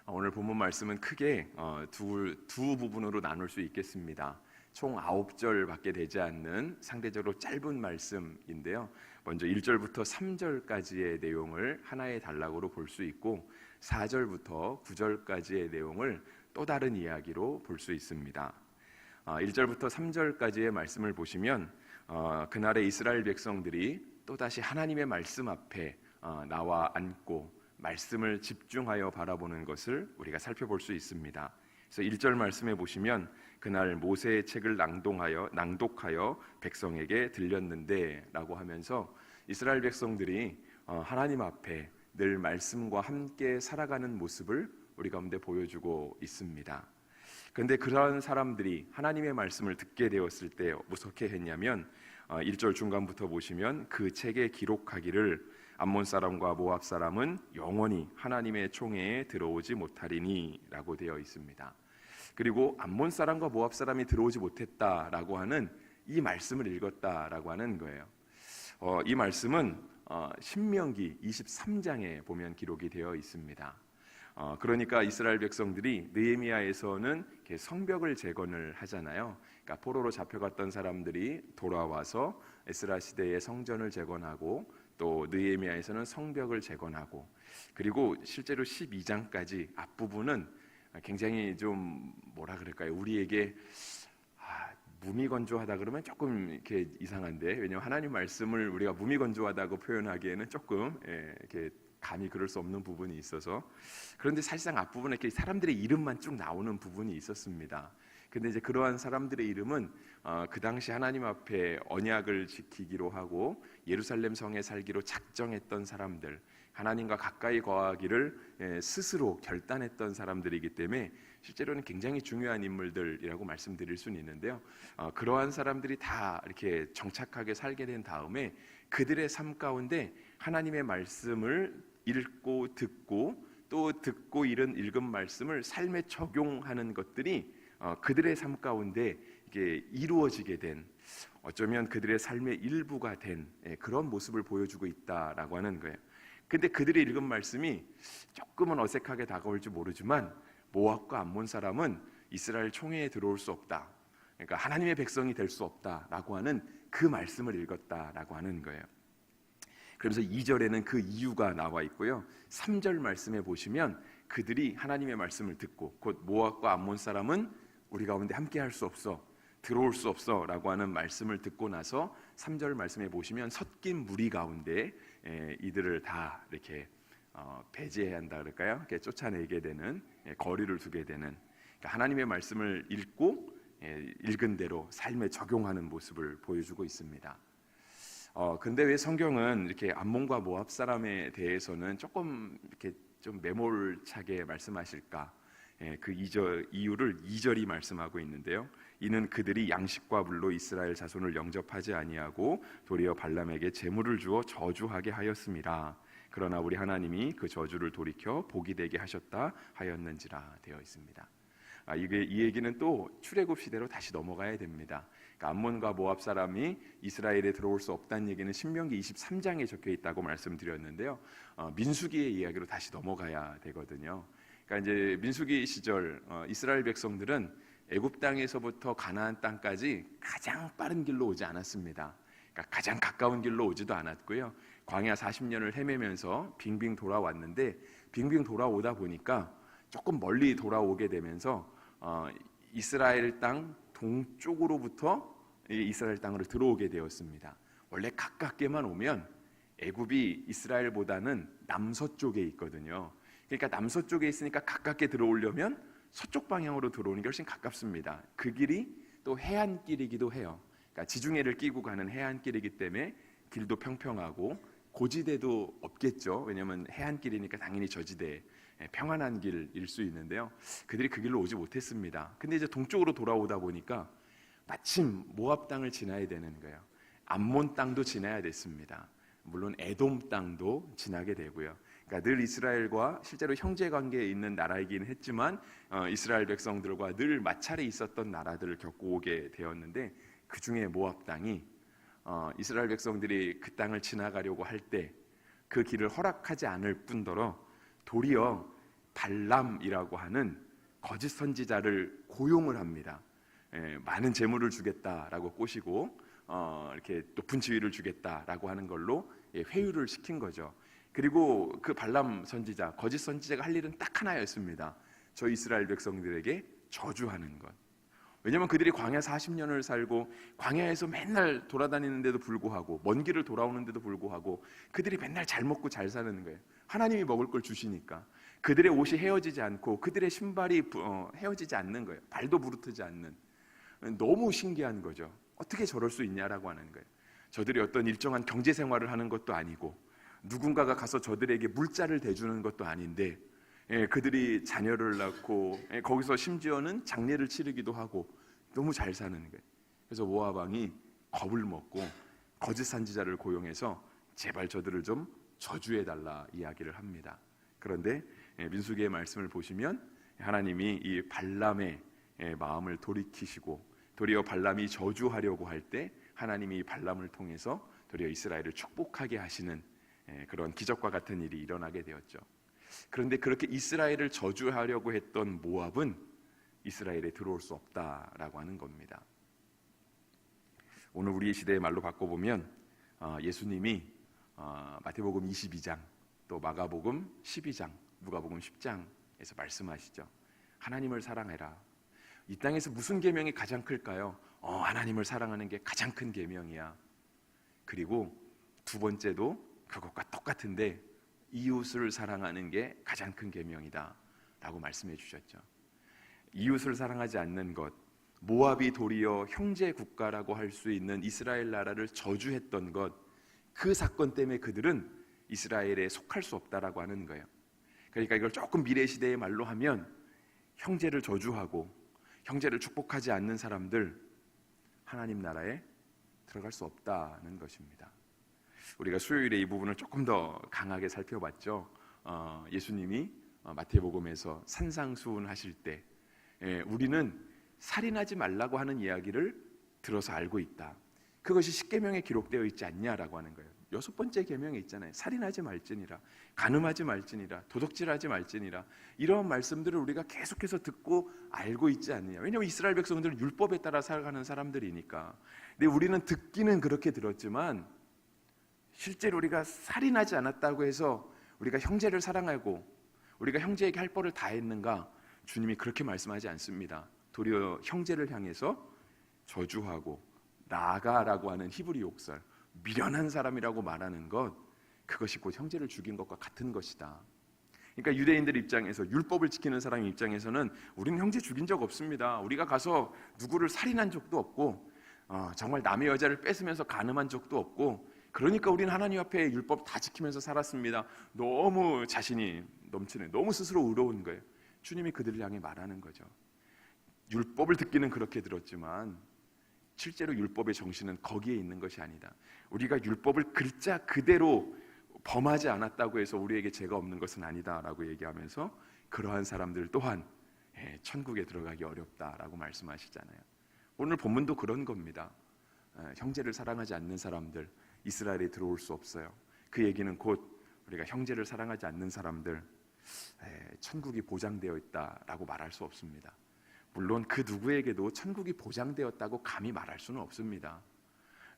오늘 본문 말씀은 크게 두 부분으로 나눌 수 있겠습니다. 총 9절밖에 되지 않는 상대적으로 짧은 말씀인데요. 먼저 1절부터 3절까지의 내용을 하나의 단락으로 볼 수 있고 4절부터 9절까지의 내용을 또 다른 이야기로 볼 수 있습니다. 1절부터 3절까지의 말씀을 보시면 그날의 이스라엘 백성들이 또다시 하나님의 말씀 앞에 나와 앉고 말씀을 집중하여 바라보는 것을 우리가 살펴볼 수 있습니다. 그래서 1절 말씀에 보시면 그날 모세의 책을 낭독하여 백성에게 들렸는데 라고 하면서 이스라엘 백성들이 하나님 앞에 늘 말씀과 함께 살아가는 모습을 우리 가운데 보여주고 있습니다. 그런데 그러한 사람들이 하나님의 말씀을 듣게 되었을 때 어떻게 했냐면 1절 중간부터 보시면 그 책에 기록하기를 암몬 사람과 모압 사람은 영원히 하나님의 총회에 들어오지 못하리니 라고 되어 있습니다. 그리고 암몬 사람과 모압 사람이 들어오지 못했다라고 하는 이 말씀을 읽었다라고 하는 거예요. 이 말씀은 신명기 23장에 보면 기록이 되어 있습니다. 그러니까 이스라엘 백성들이 느헤미야에서는 성벽을 재건을 하잖아요. 그러니까 포로로 잡혀갔던 사람들이 돌아와서 에스라 시대의 성전을 재건하고 또 느헤미야에서는 성벽을 재건하고 그리고 실제로 12장까지 앞부분은 굉장히 좀 뭐라 그럴까요? 우리에게 무미건조하다 그러면 조금 이렇게 이상한데 왜냐하면 하나님 말씀을 우리가 무미건조하다고 표현하기에는 조금 이렇게 감히 그럴 수 없는 부분이 있어서 그런데 사실상 앞부분에 이렇게 사람들의 이름만 쭉 나오는 부분이 있었습니다. 근데 이제 그러한 사람들의 이름은 그 당시 하나님 앞에 언약을 지키기로 하고 예루살렘 성에 살기로 작정했던 사람들, 하나님과 가까이 거하기를 스스로 결단했던 사람들이기 때문에 실제로는 굉장히 중요한 인물들이라고 말씀드릴 수는 있는데요. 그러한 사람들이 다 이렇게 정착하게 살게 된 다음에 그들의 삶 가운데 하나님의 말씀을 읽고 듣고 또 듣고 읽은 말씀을 삶에 적용하는 것들이 그들의 삶 가운데 이게 이루어지게 된 어쩌면 그들의 삶의 일부가 된 그런 모습을 보여주고 있다라고 하는 거예요. 근데 그들이 읽은 말씀이 조금은 어색하게 다가올지 모르지만 모압과 암몬 사람은 이스라엘 총회에 들어올 수 없다. 그러니까 하나님의 백성이 될 수 없다라고 하는 그 말씀을 읽었다라고 하는 거예요. 그러면서 2절에는 그 이유가 나와 있고요. 3절 말씀에 보시면 그들이 하나님의 말씀을 듣고 곧 모압과 암몬 사람은 우리 가운데 함께 할 수 없어 들어올 수 없어 라고 하는 말씀을 듣고 나서 3절 말씀에 보시면 섞인 무리 가운데 이들을 다 이렇게 배제해야 한다 그럴까요? 이렇게 쫓아내게 되는 거리를 두게 되는 그러니까 하나님의 말씀을 읽고 읽은 대로 삶에 적용하는 모습을 보여주고 있습니다. 근데 왜 성경은 이렇게 암몬과 모압 사람에 대해서는 조금 이렇게 좀 매몰차게 말씀하실까? 그 이유를 2절이 말씀하고 있는데요. 이는 그들이 양식과 물로 이스라엘 자손을 영접하지 아니하고 도리어 발람에게 재물을 주어 저주하게 하였음이라. 그러나 우리 하나님이 그 저주를 돌이켜 복이 되게 하셨다 하였는지라 되어 있습니다. 이 얘기는 또 출애굽 시대로 다시 넘어가야 됩니다. 그러니까 암몬과 모압 사람이 이스라엘에 들어올 수 없다는 얘기는 신명기 23장에 적혀 있다고 말씀드렸는데요. 민수기의 이야기로 다시 넘어가야 되거든요. 그러니까 이제 민수기 시절 이스라엘 백성들은 애굽 땅에서부터 가나안 땅까지 가장 빠른 길로 오지 않았습니다. 그러니까 가장 가까운 길로 오지도 않았고요. 광야 40년을 헤매면서 빙빙 돌아왔는데 빙빙 돌아오다 보니까 조금 멀리 돌아오게 되면서 이스라엘 땅 동쪽으로부터 이스라엘 땅으로 들어오게 되었습니다. 원래 가깝게만 오면 애굽이 이스라엘보다는 남서쪽에 있거든요. 그러니까 남서쪽에 있으니까 가깝게 들어오려면 서쪽 방향으로 들어오는 게 훨씬 가깝습니다. 그 길이 또 해안길이기도 해요. 그러니까 지중해를 끼고 가는 해안길이기 때문에 길도 평평하고 고지대도 없겠죠. 왜냐하면 해안길이니까 당연히 저지대 평안한 길일 수 있는데요. 그들이 그 길로 오지 못했습니다. 근데 이제 동쪽으로 돌아오다 보니까 마침 모압 땅을 지나야 되는 거예요. 암몬 땅도 지나야 됐습니다. 물론 에돔 땅도 지나게 되고요. 그러니까 늘 이스라엘과 실제로 형제 관계에 있는 나라이긴 했지만 이스라엘 백성들과 늘 마찰이 있었던 나라들을 겪고 오게 되었는데 그 중에 모압 땅이 이스라엘 백성들이 그 땅을 지나가려고 할 때 그 길을 허락하지 않을 뿐더러 도리어 발람이라고 하는 거짓 선지자를 고용을 합니다. 많은 재물을 주겠다라고 꼬시고 이렇게 높은 지위를 주겠다라고 하는 걸로 회유를 시킨 거죠. 그리고 그 발람 선지자, 거짓 선지자가 할 일은 딱 하나였습니다. 저 이스라엘 백성들에게 저주하는 것. 왜냐하면 그들이 광야 40년을 살고 광야에서 맨날 돌아다니는데도 불구하고, 먼 길을 돌아오는데도 불구하고 그들이 맨날 잘 먹고 잘 사는 거예요. 하나님이 먹을 걸 주시니까. 그들의 옷이 헤어지지 않고 그들의 신발이 헤어지지 않는 거예요. 발도 부르트지 않는. 너무 신기한 거죠. 어떻게 저럴 수 있냐라고 하는 거예요. 저들이 어떤 일정한 경제 생활을 하는 것도 아니고, 누군가가 가서 저들에게 물자를 대주는 것도 아닌데, 그들이 자녀를 낳고 거기서 심지어는 장례를 치르기도 하고 너무 잘 사는 거예요. 그래서 모압 왕이 겁을 먹고 거짓 선지자를 고용해서 제발 저들을 좀 저주해달라 이야기를 합니다. 그런데 민수기의 말씀을 보시면 하나님이 이 발람의 마음을 돌이키시고, 도리어 발람이 저주하려고 할 때 하나님이 발람을 통해서 도리어 이스라엘을 축복하게 하시는 그런 기적과 같은 일이 일어나게 되었죠. 그런데 그렇게 이스라엘을 저주하려고 했던 모압은 이스라엘에 들어올 수 없다라고 하는 겁니다. 오늘 우리 시대의 말로 바꿔보면 예수님이 마태복음 22장, 또 마가복음 12장, 누가복음 10장에서 말씀하시죠. 하나님을 사랑해라. 이 땅에서 무슨 계명이 가장 클까요? 하나님을 사랑하는 게 가장 큰 계명이야. 그리고 두 번째도 그것과 똑같은데 이웃을 사랑하는 게 가장 큰 계명이다 라고 말씀해 주셨죠. 이웃을 사랑하지 않는 것, 모압이 도리어 형제 국가라고 할 수 있는 이스라엘 나라를 저주했던 것, 그 사건 때문에 그들은 이스라엘에 속할 수 없다라고 하는 거예요. 그러니까 이걸 조금 미래 시대의 말로 하면, 형제를 저주하고 형제를 축복하지 않는 사람들, 하나님 나라에 들어갈 수 없다는 것입니다. 우리가 수요일에 이 부분을 조금 더 강하게 살펴봤죠. 예수님이 마태복음에서 산상수훈 하실 때 우리는 살인하지 말라고 하는 이야기를 들어서 알고 있다. 그것이 십계명에 기록되어 있지 않냐라고 하는 거예요. 6번째 계명에 있잖아요. 살인하지 말지니라, 간음하지 말지니라, 도둑질하지 말지니라. 이런 말씀들을 우리가 계속해서 듣고 알고 있지 않느냐. 왜냐하면 이스라엘 백성들은 율법에 따라 살아가는 사람들이니까. 근데 우리는 듣기는 그렇게 들었지만 실제로 우리가 살인하지 않았다고 해서 우리가 형제를 사랑하고 우리가 형제에게 할 바를 다 했는가? 주님이 그렇게 말씀하지 않습니다. 도리어 형제를 향해서 저주하고 나가라고 하는 히브리 욕설, 미련한 사람이라고 말하는 것, 그것이 곧 형제를 죽인 것과 같은 것이다. 그러니까 유대인들 입장에서, 율법을 지키는 사람 입장에서는 우리는 형제 죽인 적 없습니다. 우리가 가서 누구를 살인한 적도 없고 정말 남의 여자를 뺏으면서 간음한 적도 없고, 그러니까 우리는 하나님 앞에 율법 다 지키면서 살았습니다. 너무 자신이 넘치는, 너무 스스로 의로운 거예요. 주님이 그들을 향해 말하는 거죠. 율법을 듣기는 그렇게 들었지만 실제로 율법의 정신은 거기에 있는 것이 아니다. 우리가 율법을 글자 그대로 범하지 않았다고 해서 우리에게 죄가 없는 것은 아니다라고 얘기하면서 그러한 사람들 또한 천국에 들어가기 어렵다라고 말씀하시잖아요. 오늘 본문도 그런 겁니다. 형제를 사랑하지 않는 사람들, 이스라엘에 들어올 수 없어요. 그 얘기는 곧 우리가 형제를 사랑하지 않는 사람들, 천국이 보장되어 있다라고 말할 수 없습니다. 물론 그 누구에게도 천국이 보장되었다고 감히 말할 수는 없습니다.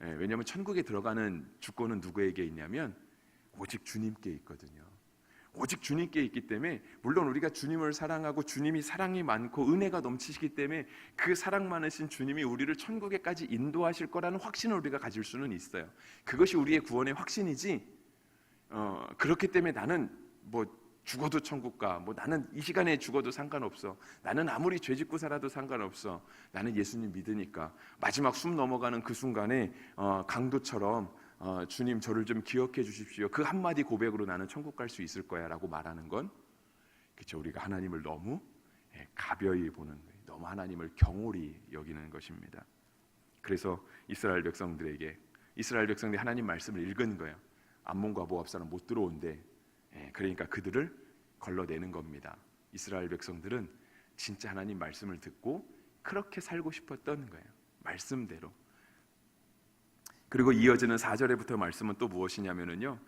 왜냐하면 천국에 들어가는 주권은 누구에게 있냐면 오직 주님께 있거든요. 오직 주님께 있기 때문에, 물론 우리가 주님을 사랑하고 주님이 사랑이 많고 은혜가 넘치시기 때문에 그 사랑 많으신 주님이 우리를 천국에까지 인도하실 거라는 확신을 우리가 가질 수는 있어요. 그것이 우리의 구원의 확신이지, 그렇기 때문에 나는 죽어도 천국 가, 나는 이 시간에 죽어도 상관없어, 나는 아무리 죄 짓고 살아도 상관없어, 나는 예수님 믿으니까 마지막 숨 넘어가는 그 순간에 강도처럼 주님 저를 좀 기억해 주십시오, 그 한마디 고백으로 나는 천국 갈 수 있을 거야 라고 말하는 건, 그렇죠, 우리가 하나님을 너무 가벼이 보는 거예요. 너무 하나님을 경홀히 여기는 것입니다. 그래서 이스라엘 백성들이 하나님 말씀을 읽은 거예요. 암몬과 모압 사람 못 들어온대. 그러니까 그들을 걸러내는 겁니다. 이스라엘 백성들은 진짜 하나님 말씀을 듣고 그렇게 살고 싶었던 거예요. 말씀대로. 그리고 이어지는 4절에부터 말씀은 또 무엇이냐면요,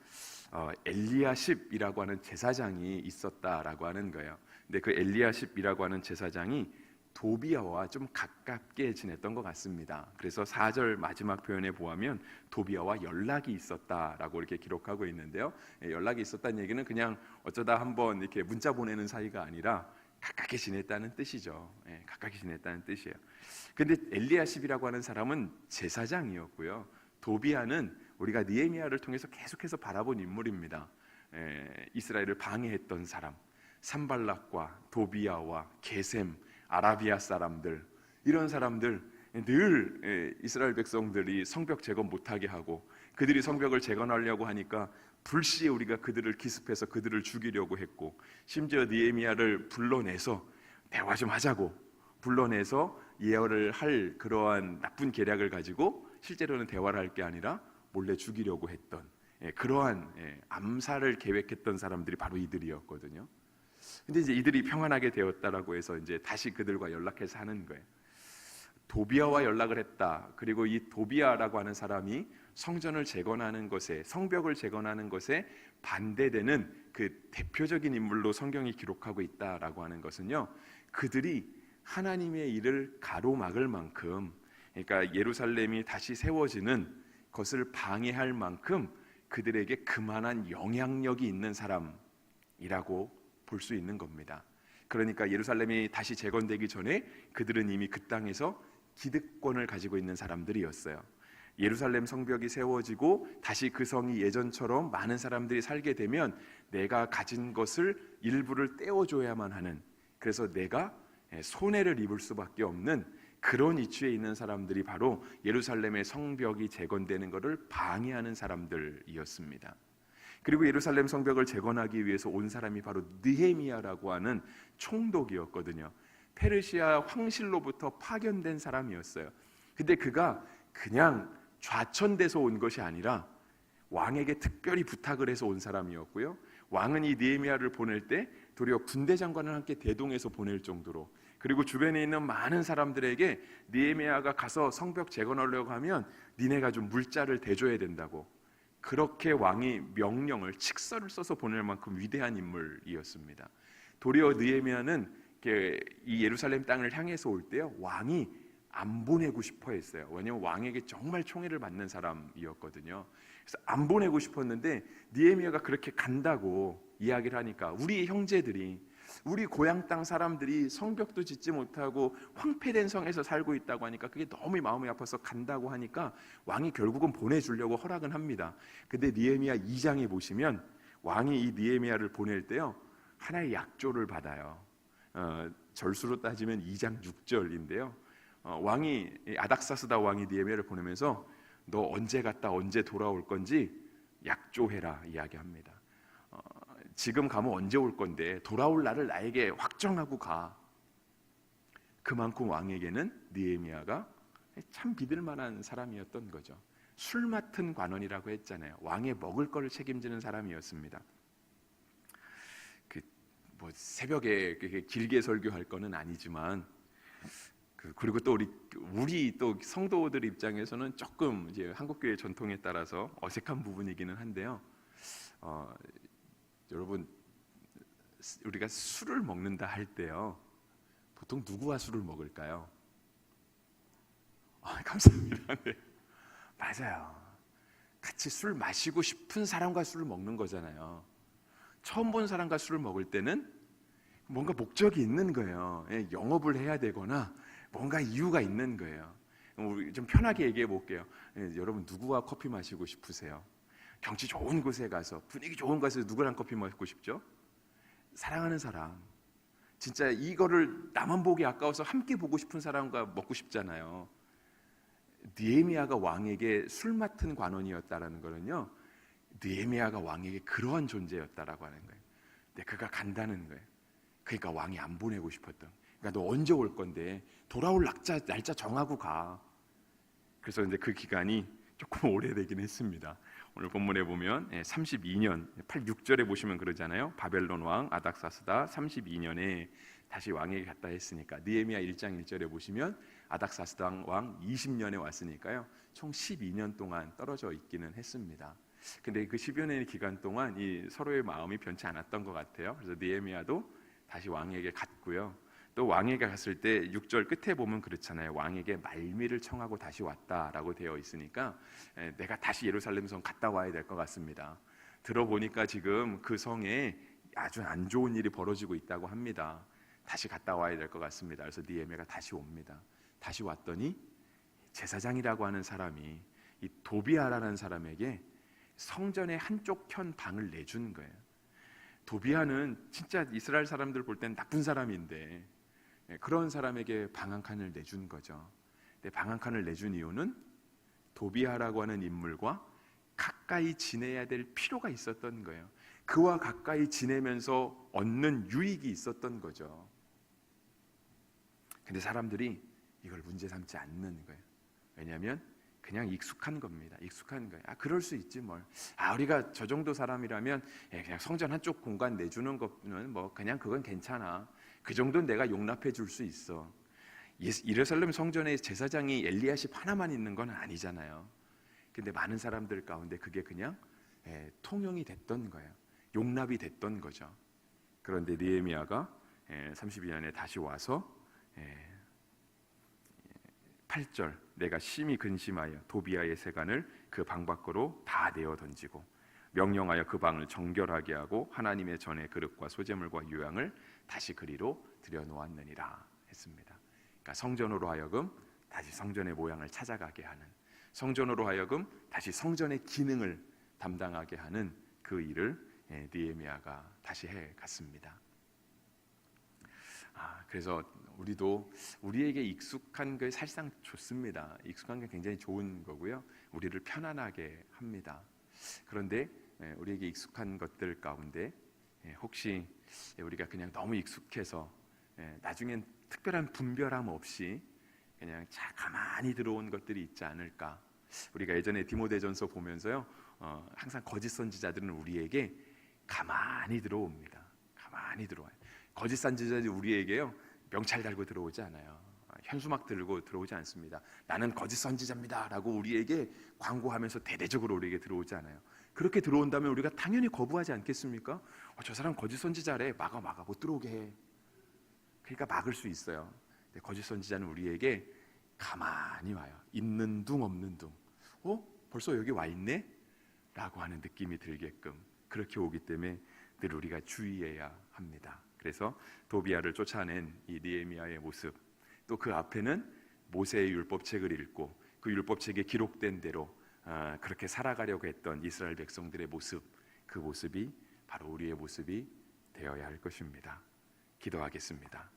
엘리야십이라고 하는 제사장이 있었다라고 하는 거예요. 근데 그 엘리야십이라고 하는 제사장이 도비아와 좀 가깝게 지냈던 것 같습니다. 그래서 4절 마지막 표현에 보면 도비아와 연락이 있었다라고 이렇게 기록하고 있는데요. 연락이 있었다는 얘기는 그냥 어쩌다 한번 이렇게 문자 보내는 사이가 아니라 가깝게 지냈다는 뜻이죠. 가깝게 지냈다는 뜻이에요. 근데 엘리야십이라고 하는 사람은 제사장이었고요. 도비아는 우리가 느헤미야를 통해서 계속해서 바라본 인물입니다. 이스라엘을 방해했던 사람, 산발락과 도비아와 게셈, 아라비아 사람들, 이런 사람들 늘 이스라엘 백성들이 성벽 재건 못하게 하고, 그들이 성벽을 재건하려고 하니까 불시에 우리가 그들을 기습해서 그들을 죽이려고 했고, 심지어 느헤미야를 불러내서 대화 좀 하자고 불러내서 예언을 할 그러한 나쁜 계략을 가지고 실제로는 대화를 할 게 아니라 몰래 죽이려고 했던 그러한 암살을 계획했던 사람들이 바로 이들이었거든요. 근데 이제 이들이 평안하게 되었다라고 해서 이제 다시 그들과 연락해서 하는 거예요. 도비아와 연락을 했다. 그리고 이 도비아라고 하는 사람이 성전을 재건하는 것에, 성벽을 재건하는 것에 반대되는 그 대표적인 인물로 성경이 기록하고 있다라고 하는 것은요, 그들이 하나님의 일을 가로막을 만큼, 그러니까 예루살렘이 다시 세워지는 것을 방해할 만큼 그들에게 그만한 영향력이 있는 사람이라고 볼 수 있는 겁니다. 그러니까 예루살렘이 다시 재건되기 전에 그들은 이미 그 땅에서 기득권을 가지고 있는 사람들이었어요. 예루살렘 성벽이 세워지고 다시 그 성이 예전처럼 많은 사람들이 살게 되면 내가 가진 것을 일부를 떼어줘야만 하는, 그래서 내가 손해를 입을 수밖에 없는 그런 이치에 있는 사람들이 바로 예루살렘의 성벽이 재건되는 것을 방해하는 사람들이었습니다. 그리고 예루살렘 성벽을 재건하기 위해서 온 사람이 바로 느헤미야라고 하는 총독이었거든요. 페르시아 황실로부터 파견된 사람이었어요. 근데 그가 그냥 좌천돼서 온 것이 아니라 왕에게 특별히 부탁을 해서 온 사람이었고요. 왕은 이 느헤미야를 보낼 때 도리어 군대 장관을 함께 대동해서 보낼 정도로, 그리고 주변에 있는 많은 사람들에게 느헤미야가 가서 성벽 재건하려고 하면 니네가 좀 물자를 대줘야 된다고, 그렇게 왕이 명령을, 칙서를 써서 보낼 만큼 위대한 인물이었습니다. 도리어 느헤미야는 이 예루살렘 땅을 향해서 올 때요, 왕이 안 보내고 싶어 했어요. 왜냐하면 왕에게 정말 총애를 받는 사람이었거든요. 그래서 안 보내고 싶었는데 느헤미야가 그렇게 간다고 이야기를 하니까, 우리 형제들이, 우리 고향 땅 사람들이 성벽도 짓지 못하고 황폐된 성에서 살고 있다고 하니까 그게 너무 마음이 아파서 간다고 하니까 왕이 결국은 보내주려고 허락은 합니다. 근데 느헤미야 2장에 보시면 왕이 이 느헤미야를 보낼 때요, 하나의 약조를 받아요. 절수로 따지면 2장 6절인데요. 왕이, 아닥사스다 왕이 느헤미야를 보내면서 너 언제 갔다 언제 돌아올 건지 약조해라 이야기합니다. 지금 가면 언제 올 건데 돌아올 날을 나에게 확정하고 가. 그만큼 왕에게는 느헤미야가 참 믿을 만한 사람이었던 거죠. 술 맡은 관원이라고 했잖아요. 왕의 먹을 거를 책임지는 사람이었습니다. 뭐 새벽에 길게 설교할 거는 아니지만, 그리고 또 우리 또 성도들 입장에서는 조금 이제 한국교회 전통에 따라서 어색한 부분이기는 한데요. 여러분, 우리가 술을 먹는다 할 때요, 보통 누구와 술을 먹을까요? 감사합니다. 네. 맞아요. 같이 술 마시고 싶은 사람과 술을 먹는 거잖아요. 처음 본 사람과 술을 먹을 때는 뭔가 목적이 있는 거예요. 영업을 해야 되거나 뭔가 이유가 있는 거예요. 우리 좀 편하게 얘기해 볼게요. 여러분, 누구와 커피 마시고 싶으세요? 경치 좋은 곳에 가서, 분위기 좋은 곳에서 누구랑 커피 마시고 싶죠? 사랑하는 사람, 진짜 이거를 나만 보기 아까워서 함께 보고 싶은 사람과 먹고 싶잖아요. 느헤미야가 왕에게 술 맡은 관원이었다라는 거는요, 느헤미야가 왕에게 그러한 존재였다라고 하는 거예요. 근데 그가 간다는 거예요. 그러니까 왕이 안 보내고 싶었던, 그러니까 너 언제 올 건데 돌아올 날짜 정하고 가. 그래서 이제 그 기간이 조금 오래되긴 했습니다. 오늘 본문에 보면 32년 6절에 보시면 그러잖아요. 바벨론 왕 아닥사스다 32년에 다시 왕에게 갔다 했으니까, 느헤미야 1장 1절에 보시면 아닥사스다 왕 20년에 왔으니까요, 총 12년 동안 떨어져 있기는 했습니다. 근데 그 10여 년의 기간 동안 이 서로의 마음이 변치 않았던 것 같아요. 그래서 느헤미야도 다시 왕에게 갔고요. 또 왕에게 갔을 때 6절 끝에 보면 그렇잖아요. 왕에게 말미를 청하고 다시 왔다라고 되어 있으니까 내가 다시 예루살렘 성 갔다 와야 될 것 같습니다. 들어보니까 지금 그 성에 아주 안 좋은 일이 벌어지고 있다고 합니다. 다시 갔다 와야 될 것 같습니다. 그래서 느헤미야가 다시 옵니다. 다시 왔더니 제사장이라고 하는 사람이 이 도비아라는 사람에게 성전의 한쪽 편 방을 내준 거예요. 도비아는 진짜 이스라엘 사람들 볼 땐 나쁜 사람인데 그런 사람에게 방 한 칸을 내준 거죠. 근데 방 한 칸을 내준 이유는 도비아라고 하는 인물과 가까이 지내야 될 필요가 있었던 거예요. 그와 가까이 지내면서 얻는 유익이 있었던 거죠. 근데 사람들이 이걸 문제 삼지 않는 거예요. 왜냐하면 그냥 익숙한 겁니다. 익숙한 거예요. 그럴 수 있지 뭘. 우리가 저 정도 사람이라면 그냥 성전 한쪽 공간 내주는 거는 뭐 그냥 그건 괜찮아. 그 정도는 내가 용납해 줄 수 있어. 예루살렘 성전에 제사장이 엘리야십 하나만 있는 건 아니잖아요. 근데 많은 사람들 가운데 그게 그냥 통용이 됐던 거예요. 용납이 됐던 거죠. 그런데 느헤미야가 32년에 다시 와서 8절 내가 심히 근심하여 도비아의 세간을 그 방 밖으로 다 내어 던지고 명령하여 그 방을 정결하게 하고 하나님의 전의 그릇과 소제물과 유향을 다시 그리로 들여놓았느니라 했습니다. 그러니까 성전으로 하여금 다시 성전의 모양을 찾아가게 하는, 성전으로 하여금 다시 성전의 기능을 담당하게 하는 그 일을 느헤미야가 다시 해갔습니다. 그래서 우리도 우리에게 익숙한 게 사실상 좋습니다. 익숙한 게 굉장히 좋은 거고요. 우리를 편안하게 합니다. 그런데 우리에게 익숙한 것들 가운데 혹시 우리가 그냥 너무 익숙해서 나중엔 특별한 분별함 없이 그냥 가만히 들어온 것들이 있지 않을까. 우리가 예전에 디모데전서 보면서요, 항상 거짓 선지자들은 우리에게 가만히 들어옵니다. 가만히 들어와요. 거짓 선지자들이 우리에게요 명찰 달고 들어오지 않아요. 현수막 들고 들어오지 않습니다. 나는 거짓 선지자입니다 라고 우리에게 광고하면서 대대적으로 우리에게 들어오지 않아요. 그렇게 들어온다면 우리가 당연히 거부하지 않겠습니까? 저 사람 거짓 선지자래. 막아 못 들어오게 해. 그러니까 막을 수 있어요. 근데 거짓 선지자는 우리에게 가만히 와요. 있는 둥 없는 둥. 벌써 여기 와 있네? 라고 하는 느낌이 들게끔 그렇게 오기 때문에 늘 우리가 주의해야 합니다. 그래서 도비아를 쫓아낸 이 느헤미야의 모습, 또 그 앞에는 모세의 율법책을 읽고 그 율법책에 기록된 대로 그렇게 살아가려고 했던 이스라엘 백성들의 모습, 그 모습이 바로 우리의 모습이 되어야 할 것입니다. 기도하겠습니다.